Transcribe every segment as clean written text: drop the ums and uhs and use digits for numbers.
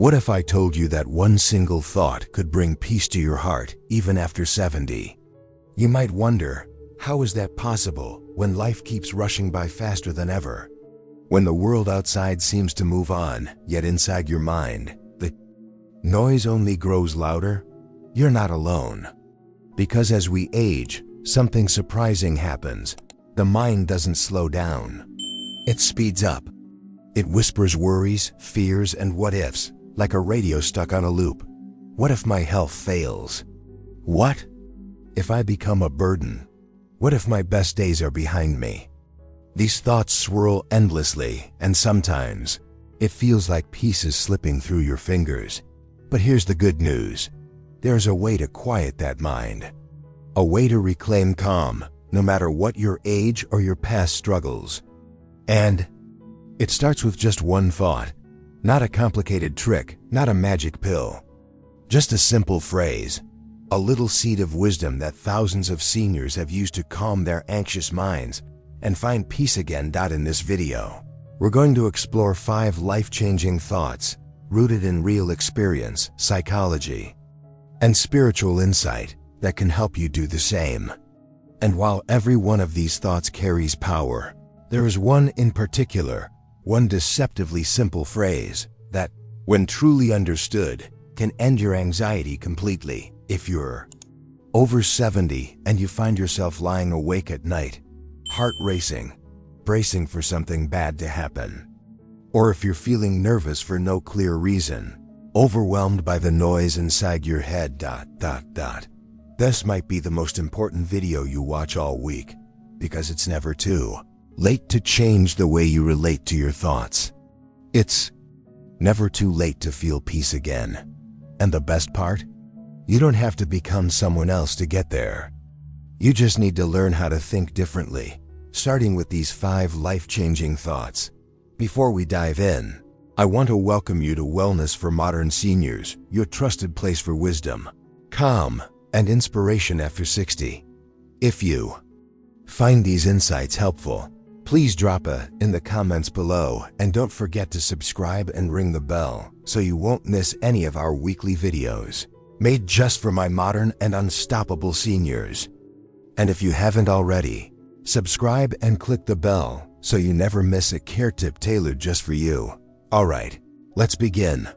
What if I told you that one single thought could bring peace to your heart even after 70? You might wonder, how is that possible when life keeps rushing by faster than ever? When the world outside seems to move on, yet inside your mind, the noise only grows louder? You're not alone. Because as we age, something surprising happens. The mind doesn't slow down. It speeds up. It whispers worries, fears, and what-ifs, like a radio stuck on a loop. What if my health fails? What if I become a burden? What if my best days are behind me? These thoughts swirl endlessly, and sometimes it feels like peace is slipping through your fingers. But here's the good news. There's a way to quiet that mind. A way to reclaim calm, no matter what your age or your past struggles. And it starts with just one thought. Not a complicated trick, not a magic pill. Just a simple phrase. A little seed of wisdom that thousands of seniors have used to calm their anxious minds and find peace again. In this video, we're going to explore 5 life-changing thoughts rooted in real experience, psychology, and spiritual insight that can help you do the same. And while every one of these thoughts carries power, there is one in particular, one deceptively simple phrase that, when truly understood, can end your anxiety completely. If you're over 70 and you find yourself lying awake at night, heart racing, bracing for something bad to happen, or if you're feeling nervous for no clear reason, overwhelmed by the noise inside your head, this might be the most important video you watch all week, because it's never too late to change the way you relate to your thoughts. It's never too late to feel peace again. And the best part? You don't have to become someone else to get there. You just need to learn how to think differently, starting with these 5 life-changing thoughts. Before we dive in, I want to welcome you to Wellness for Modern Seniors, your trusted place for wisdom, calm, and inspiration after 60. If you find these insights helpful, please drop a in the comments below, and don't forget to subscribe and ring the bell so you won't miss any of our weekly videos, made just for my modern and unstoppable seniors. And if you haven't already, subscribe and click the bell so you never miss a care tip tailored just for you. Alright, let's begin.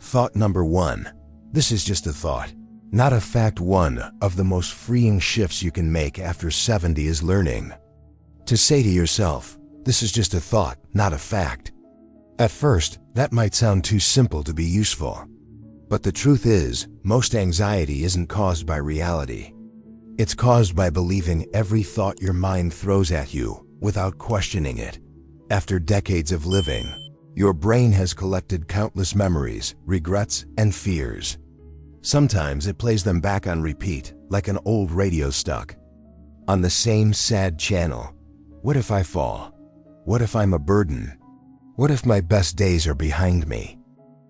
Thought number 1. This is just a thought, not a fact. One of the most freeing shifts you can make after 70 is learning to say to yourself, this is just a thought, not a fact. At first, that might sound too simple to be useful. But the truth is, most anxiety isn't caused by reality. It's caused by believing every thought your mind throws at you without questioning it. After decades of living, your brain has collected countless memories, regrets, and fears. Sometimes it plays them back on repeat, like an old radio stuck on the same sad channel. What if I fall? What if I'm a burden? What if my best days are behind me?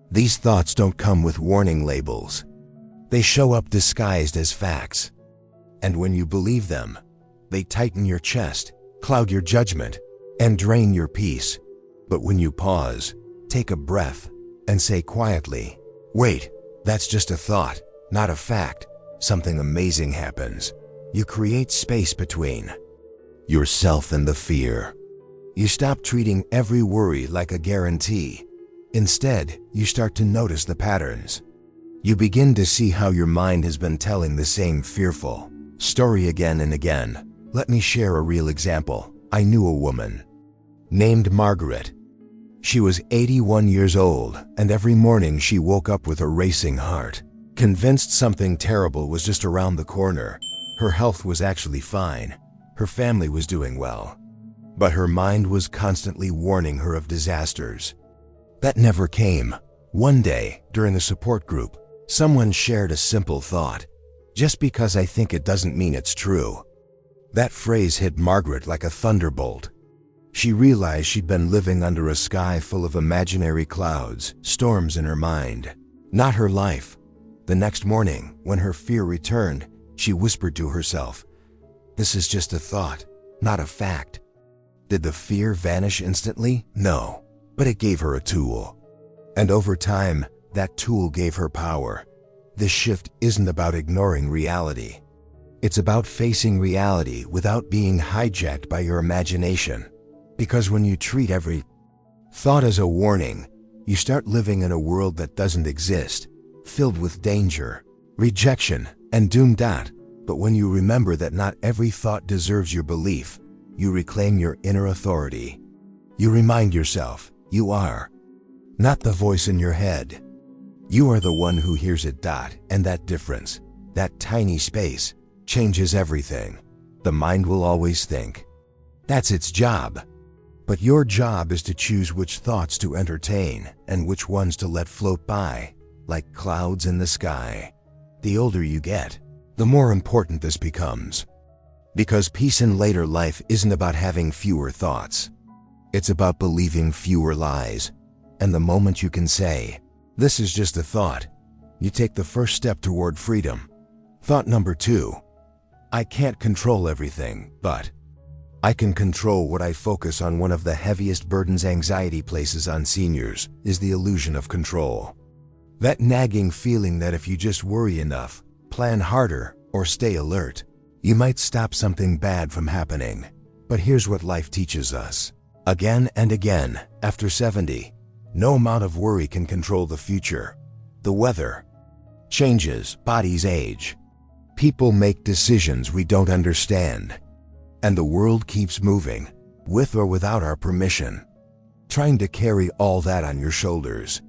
These thoughts don't come with warning labels. They show up disguised as facts. And when you believe them, they tighten your chest, cloud your judgment, and drain your peace. But when you pause, take a breath, and say quietly, wait, that's just a thought, not a fact, something amazing happens. You create space between yourself and the fear. You stop treating every worry like a guarantee. Instead, you start to notice the patterns. You begin to see how your mind has been telling the same fearful story again and again. Let me share a real example. I knew a woman named Margaret. She was 81 years old, and every morning she woke up with a racing heart, convinced something terrible was just around the corner. Her health was actually fine. Her family was doing well. But her mind was constantly warning her of disasters that never came. One day, during a support group, someone shared a simple thought. Just because I think it doesn't mean it's true. That phrase hit Margaret like a thunderbolt. She realized she'd been living under a sky full of imaginary clouds, storms in her mind, not her life. The next morning, when her fear returned, she whispered to herself, this is just a thought, not a fact. Did the fear vanish instantly? No, but it gave her a tool. And over time, That tool gave her power. This shift isn't about ignoring reality. It's about facing reality without being hijacked by your imagination. Because when you treat every thought as a warning, you start living in a world that doesn't exist, filled with danger, rejection, and doom. But when you remember that not every thought deserves your belief, you reclaim your inner authority. You remind yourself, you are not the voice in your head. You are the one who hears it. And that difference, that tiny space, changes everything. The mind will always think. That's its job. But your job is to choose which thoughts to entertain and which ones to let float by, like clouds in the sky. The older you get, the more important this becomes. Because peace in later life isn't about having fewer thoughts. It's about believing fewer lies. And the moment you can say, this is just a thought, you take the first step toward freedom. Thought number 2. I can't control everything, but I can control what I focus on. One of the heaviest burdens anxiety places on seniors is the illusion of control. That nagging feeling that if you just worry enough, plan harder, or stay alert, you might stop something bad from happening. But here's what life teaches us. Again and again, after 70, no amount of worry can control the future. The weather changes, bodies age, people make decisions we don't understand, and the world keeps moving, with or without our permission. Trying to carry all that on your shoulders,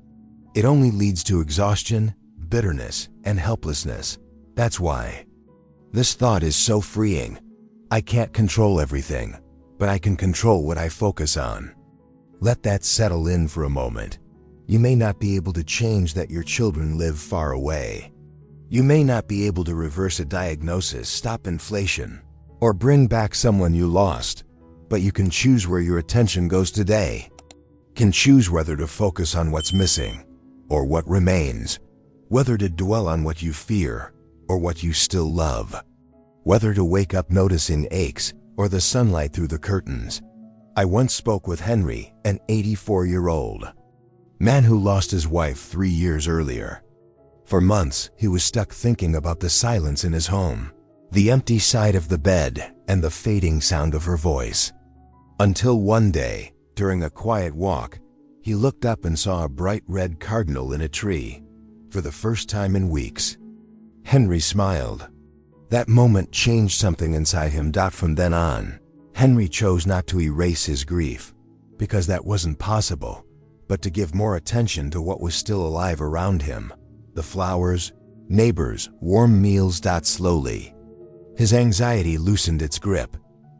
it only leads to exhaustion, bitterness, and helplessness. That's why this thought is so freeing. I can't control everything, but I can control what I focus on. Let that settle in for a moment. You may not be able to change that your children live far away. You may not be able to reverse a diagnosis, stop inflation, or bring back someone you lost, but you can choose where your attention goes today. Can choose whether to focus on what's missing or what remains, whether to dwell on what you fear or what you still love, whether to wake up noticing aches or the sunlight through the curtains. I once spoke with Henry, an 84-year-old man who lost his wife 3 years earlier. For months, he was stuck thinking about the silence in his home, the empty side of the bed, and the fading sound of her voice. Until one day, during a quiet walk, he looked up and saw a bright red cardinal in a tree. For the first time in weeks, Henry smiled. That moment changed something inside him. From then on, Henry chose not to erase his grief, because that wasn't possible, but to give more attention to what was still alive around him. The flowers, neighbors, warm meals. Slowly, his anxiety loosened its grip.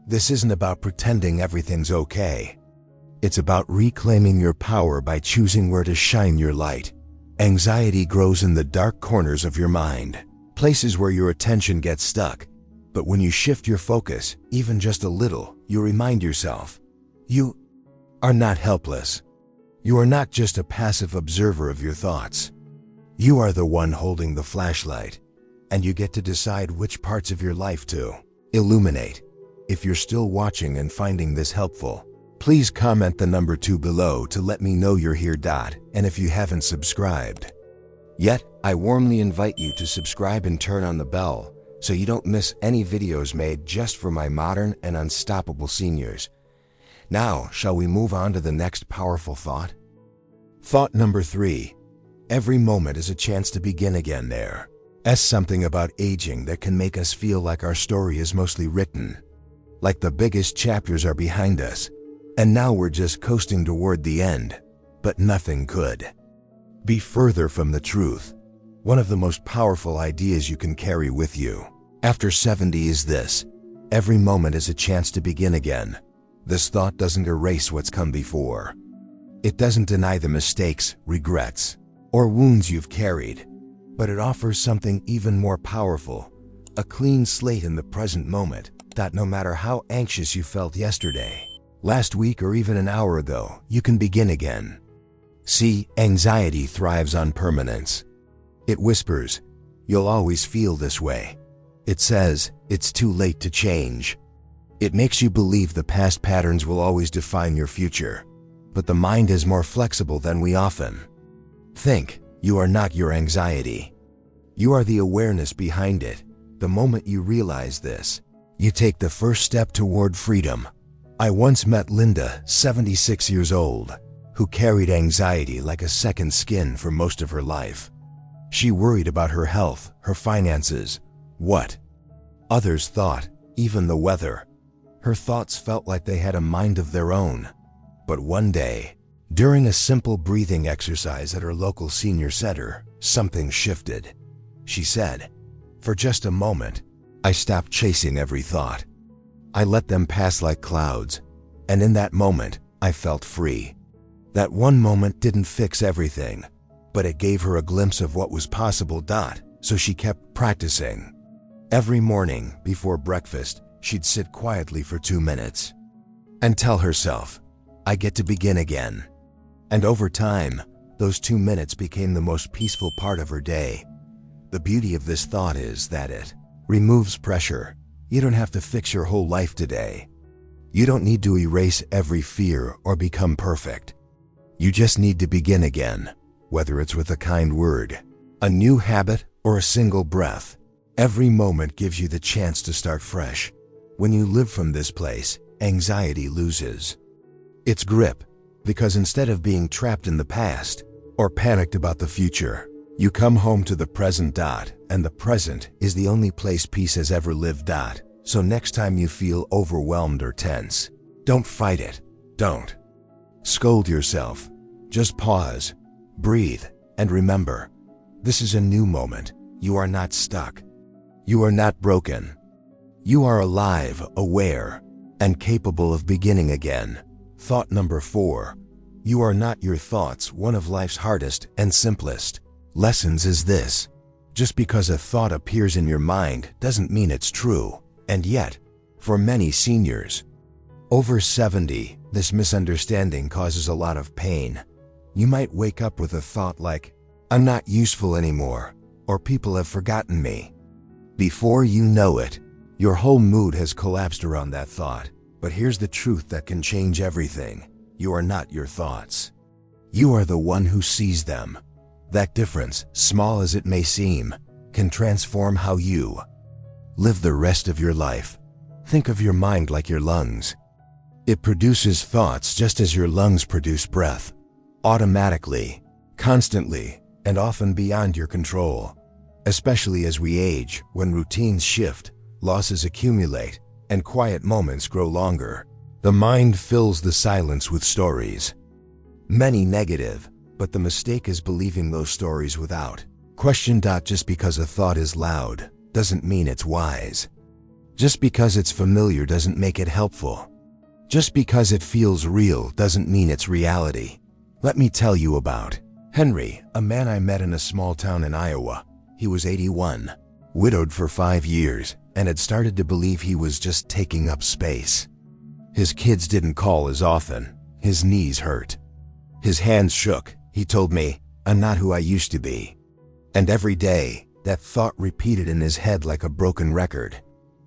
This isn't about pretending everything's okay. It's about reclaiming your power by choosing where to shine your light. Anxiety grows in the dark corners of your mind, places where your attention gets stuck. But when you shift your focus, even just a little, you remind yourself, you are not helpless. You are not just a passive observer of your thoughts. You are the one holding the flashlight, and you get to decide which parts of your life to illuminate. If you're still watching and finding this helpful, please comment the number 2 below to let me know you're here. And if you haven't subscribed yet, I warmly invite you to subscribe and turn on the bell so you don't miss any videos made just for my modern and unstoppable seniors. Now, shall we move on to the next powerful thought? Thought number 3. Every moment is a chance to begin again. There's something about aging that can make us feel like our story is mostly written, like the biggest chapters are behind us, and now we're just coasting toward the end. But nothing could be further from the truth. One of the most powerful ideas you can carry with you after 70 is this: every moment is a chance to begin again. This thought doesn't erase what's come before. It doesn't deny the mistakes, regrets, or wounds you've carried, but it offers something even more powerful: a clean slate in the present moment. No matter how anxious you felt yesterday, last week, or even an hour ago, you can begin again. See, anxiety thrives on permanence. It whispers, "You'll always feel this way." It says, "It's too late to change." It makes you believe the past patterns will always define your future. But the mind is more flexible than we often think. You are not your anxiety. You are the awareness behind it. The moment you realize this, you take the first step toward freedom. I once met Linda, 76 years old, who carried anxiety like a second skin for most of her life. She worried about her health, her finances, what others thought, even the weather. Her thoughts felt like they had a mind of their own. But one day, during a simple breathing exercise at her local senior center, something shifted. She said, "For just a moment, I stopped chasing every thought. I let them pass like clouds, and in that moment, I felt free." That one moment didn't fix everything, but it gave her a glimpse of what was possible. So she kept practicing. Every morning, before breakfast, she'd sit quietly for 2 minutes and tell herself, "I get to begin again." And over time, those 2 minutes became the most peaceful part of her day. The beauty of this thought is that it removes pressure. You don't have to fix your whole life today. You don't need to erase every fear or become perfect. You just need to begin again, whether it's with a kind word, a new habit, or a single breath. Every moment gives you the chance to start fresh. When you live from this place, anxiety loses its grip, because instead of being trapped in the past or panicked about the future, you come home to the present. And the present is the only place peace has ever lived. So next time you feel overwhelmed or tense, don't fight it. Don't scold yourself. Just pause, breathe, and remember, this is a new moment. You are not stuck. You are not broken. You are alive, aware, and capable of beginning again. Thought number 4. You are not your thoughts. One of life's hardest and simplest lessons is this: just because a thought appears in your mind doesn't mean it's true. And yet, for many seniors over 70, this misunderstanding causes a lot of pain. You might wake up with a thought like, "I'm not useful anymore," or "people have forgotten me." Before you know it, your whole mood has collapsed around that thought. But here's the truth that can change everything. You are not your thoughts. You are the one who sees them. That difference, small as it may seem, can transform how you live the rest of your life. Think of your mind like your lungs. It produces thoughts just as your lungs produce breath. Automatically, constantly, and often beyond your control. Especially as we age, when routines shift, losses accumulate, and quiet moments grow longer, the mind fills the silence with stories. Many negative, but the mistake is believing those stories without question. Just because a thought is loud doesn't mean it's wise. Just because it's familiar doesn't make it helpful. Just because it feels real doesn't mean it's reality. Let me tell you about Henry, a man I met in a small town in Iowa. He was 81, widowed for 5 years, and had started to believe he was just taking up space. His kids didn't call as often. His knees hurt. His hands shook. He told me, "I'm not who I used to be." And every day, that thought repeated in his head like a broken record.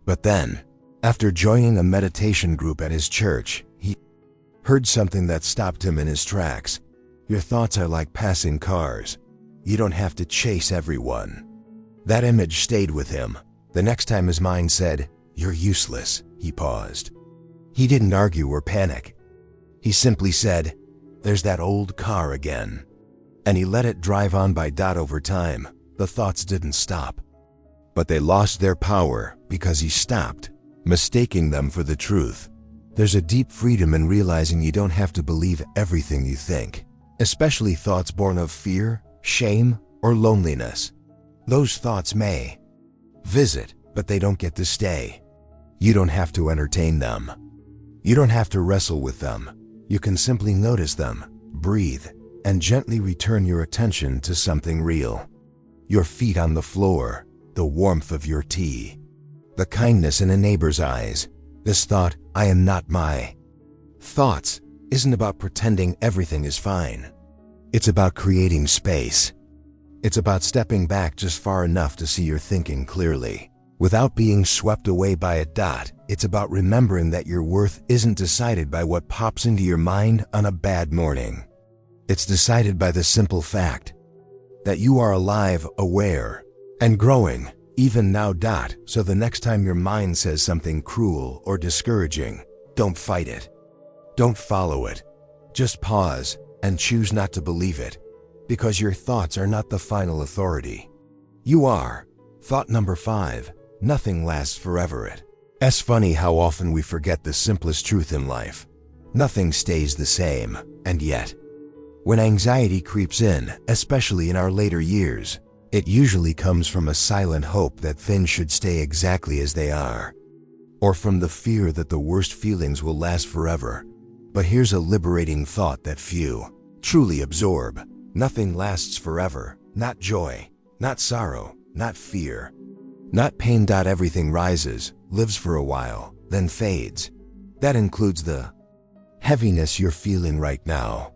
But then, after joining a meditation group at his church, he heard something that stopped him in his tracks. Your thoughts are like passing cars. You don't have to chase everyone. That image stayed with him. The next time his mind said, "You're useless," he paused. He didn't argue or panic. He simply said, "There's that old car again." And he let it drive on by. Over time, the thoughts didn't stop. But they lost their power because he stopped mistaking them for the truth. There's a deep freedom in realizing you don't have to believe everything you think, especially thoughts born of fear, shame, or loneliness. Those thoughts may visit, but they don't get to stay. You don't have to entertain them. You don't have to wrestle with them. You can simply notice them, breathe, and gently return your attention to something real. Your feet on the floor, the warmth of your tea, the kindness in a neighbor's eyes. This thought, "I am not my thoughts," isn't about pretending everything is fine. It's about creating space. It's about stepping back just far enough to see your thinking clearly, without being swept away by it. It's about remembering that your worth isn't decided by what pops into your mind on a bad morning. It's decided by the simple fact that you are alive, aware, and growing, even now. So the next time your mind says something cruel or discouraging, don't fight it. Don't follow it. Just pause and choose not to believe it, because your thoughts are not the final authority. You are. Thought number 5, nothing lasts forever. It's funny how often we forget the simplest truth in life. Nothing stays the same, and yet, when anxiety creeps in, especially in our later years, it usually comes from a silent hope that things should stay exactly as they are, or from the fear that the worst feelings will last forever. But here's a liberating thought that few truly absorb. Nothing lasts forever. Not joy, not sorrow, not fear, not pain. Everything rises, lives for a while, then fades. That includes the heaviness you're feeling right now.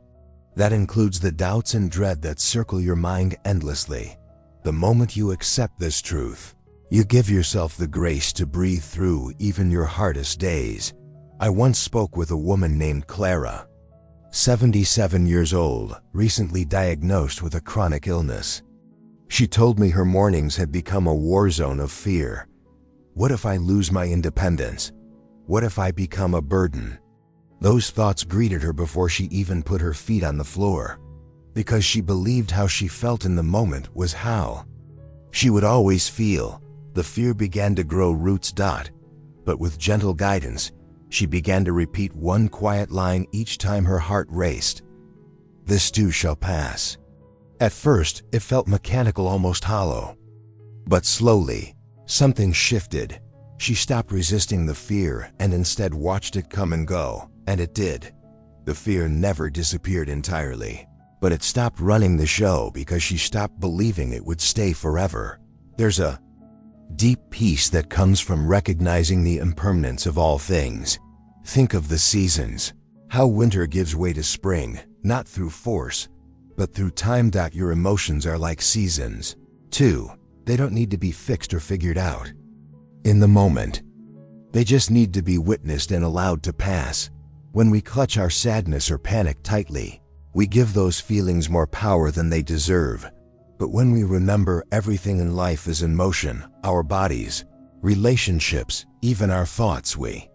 That includes the doubts and dread that circle your mind endlessly. The moment you accept this truth, you give yourself the grace to breathe through even your hardest days. I once spoke with a woman named Clara, 77 years old, recently diagnosed with a chronic illness. She told me her mornings had become a war zone of fear. What if I lose my independence? What if I become a burden? Those thoughts greeted her before she even put her feet on the floor, because she believed how she felt in the moment was how she would always feel. The fear began to grow roots. But with gentle guidance, she began to repeat one quiet line each time her heart raced. This too shall pass. At first, it felt mechanical, almost hollow. But slowly, something shifted. She stopped resisting the fear and instead watched it come and go. And it did. The fear never disappeared entirely, but it stopped running the show because she stopped believing it would stay forever. There's a deep peace that comes from recognizing the impermanence of all things. Think of the seasons. How winter gives way to spring, not through force, but through time. Your emotions are like seasons, too. They don't need to be fixed or figured out in the moment. They just need to be witnessed and allowed to pass. When we clutch our sadness or panic tightly, we give those feelings more power than they deserve. But when we remember everything in life is in motion, our bodies, relationships, even our thoughts, we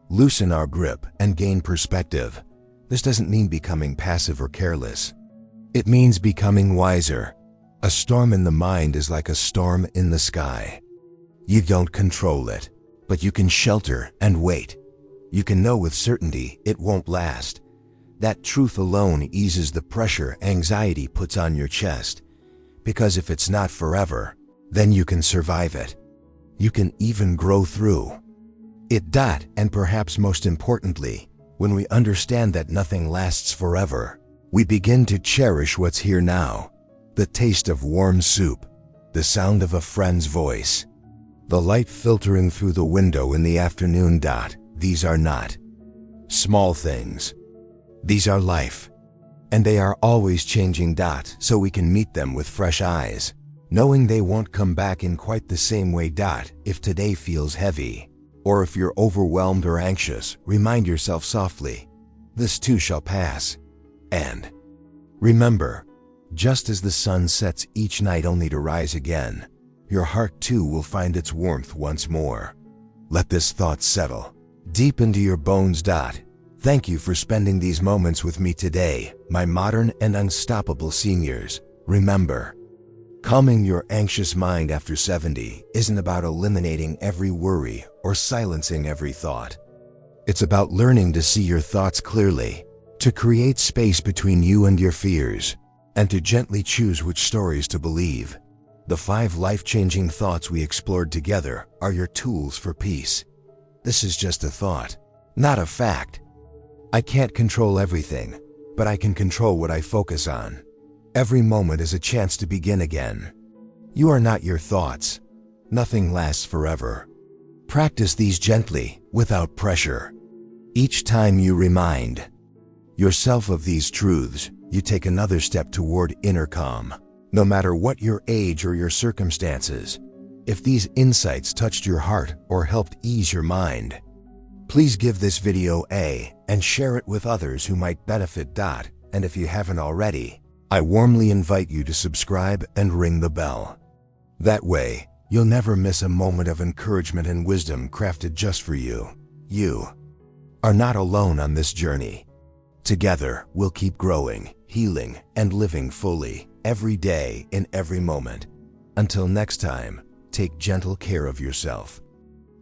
loosen our grip and gain perspective. This doesn't mean becoming passive or careless. It means becoming wiser. A storm in the mind is like a storm in the sky. You don't control it, but you can shelter and wait. You can know with certainty it won't last. That truth alone eases the pressure anxiety puts on your chest. Because if it's not forever, then you can survive it. You can even grow through it. And perhaps most importantly, when we understand that nothing lasts forever, we begin to cherish what's here now. The taste of warm soup, the sound of a friend's voice, the light filtering through the window in the afternoon. These are not small things. These are life. And they are always changing. So we can meet them with fresh eyes, knowing they won't come back in quite the same way. If today feels heavy, or if you're overwhelmed or anxious, remind yourself softly, this too shall pass. And remember, just as the sun sets each night only to rise again, your heart too will find its warmth once more. Let this thought settle deep into your bones. Thank you for spending these moments with me today, my modern and unstoppable seniors. Remember, calming your anxious mind after 70 isn't about eliminating every worry or silencing every thought. It's about learning to see your thoughts clearly, to create space between you and your fears, and to gently choose which stories to believe. The 5 life-changing thoughts we explored together are your tools for peace. This is just a thought, not a fact. I can't control everything, but I can control what I focus on. Every moment is a chance to begin again. You are not your thoughts. Nothing lasts forever. Practice these gently, without pressure. Each time you remind yourself of these truths, you take another step toward inner calm. No matter what your age or your circumstances, if these insights touched your heart or helped ease your mind, please give this video a and share it with others who might benefit. And if you haven't already, I warmly invite you to subscribe and ring the bell. That way, you'll never miss a moment of encouragement and wisdom crafted just for you. You are not alone on this journey. Together, we'll keep growing, healing, and living fully, every day in every moment. Until next time, take gentle care of yourself.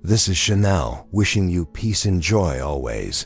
This is Chanel, wishing you peace and joy always.